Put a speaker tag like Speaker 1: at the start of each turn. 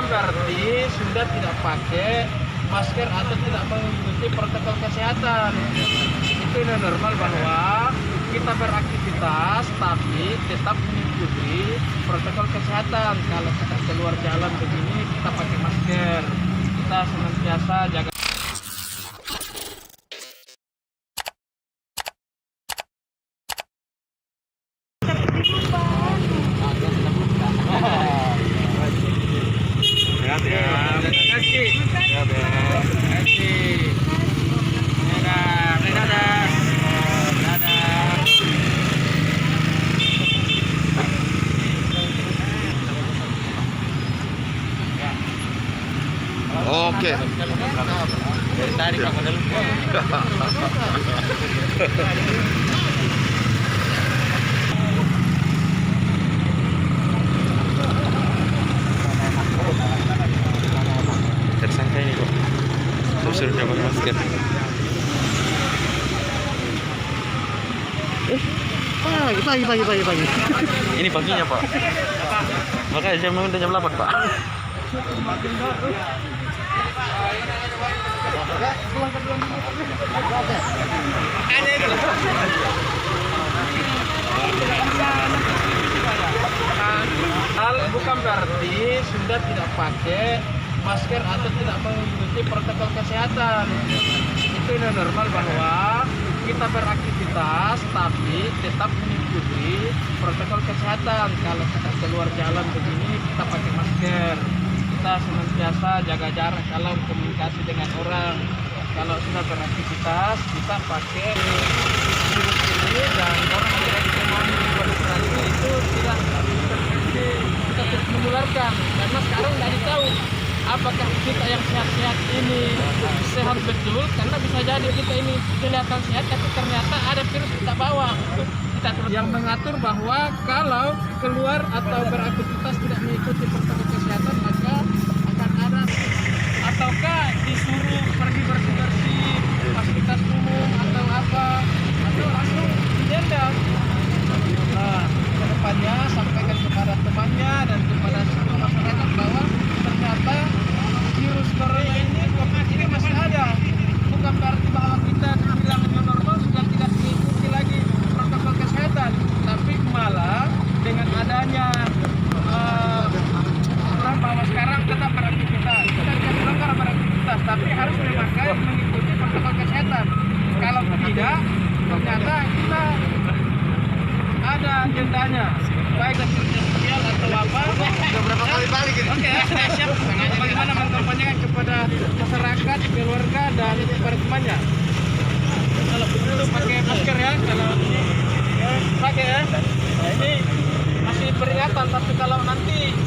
Speaker 1: berarti sudah tidak pakai masker atau tidak mengikuti protokol kesehatan. Itu yang normal bahwa kita beraktivitas tapi tetap mengikuti protokol kesehatan. Kalau kita keluar jalan begini kita pakai masker, kita senantiasa jaga.
Speaker 2: Oke.
Speaker 1: Dari tadi kamu dulu.
Speaker 2: Tersangka ini kok suruh pakai masker.
Speaker 3: Pagi.
Speaker 2: Ini paginya Pak. Makanya jam udah jam 8 Pak.
Speaker 1: Hal bukan berarti sudah tidak pakai masker atau tidak mengikuti protokol kesehatan. Itu yang normal bahwa kita beraktivitas tapi tetap mengikuti protokol kesehatan. Kalau kita keluar jalan begini kita pakai masker, kita senantiasa jaga jarak kalau komunikasi dengan orang. Kalau sudah beraktivitas kita pakai virus ini, dan orang yang tidak ditemani berinteraksi itu tidak terjadi, kita tidak menularkan. Karena sekarang tidak tahu apakah kita yang sehat-sehat ini sehat betul, karena bisa jadi kita ini kelihatan sehat tapi ternyata ada virus kita bawa. Kita yang mengatur bahwa kalau keluar atau beraktivitas tidak mengikuti protokol kesehatan maka akan ada, ataukah disuruh pergi bersih-bersih fasilitas umum atau apa, atau langsung didenda. Nah, kedepannya sampaikan kepada temannya dan kepada seluruh masyarakat bahwa ternyata virus corona ini masih ada. Bukan berarti bahwa kita dibilang new normal sudah tidak mengikuti lagi protokol kesehatan, tapi malah dengan adanya bahwa sekarang tetap beraktivitas, kita tidak melanggar beraktivitas, tapi harus mengikuti protokol kesehatan. Kalau tidak, ternyata kita ada dendanya, baik dari sosial atau apa.
Speaker 3: Berapa kali balik ini?
Speaker 1: Oke, siap. Bagaimana mengkampanyekan kepada masyarakat, keluarga, dan kepada temannya. Kalau begitu pakai masker ya, kalau pakai ya. Nah, ini masih peringatan, tapi kalau nanti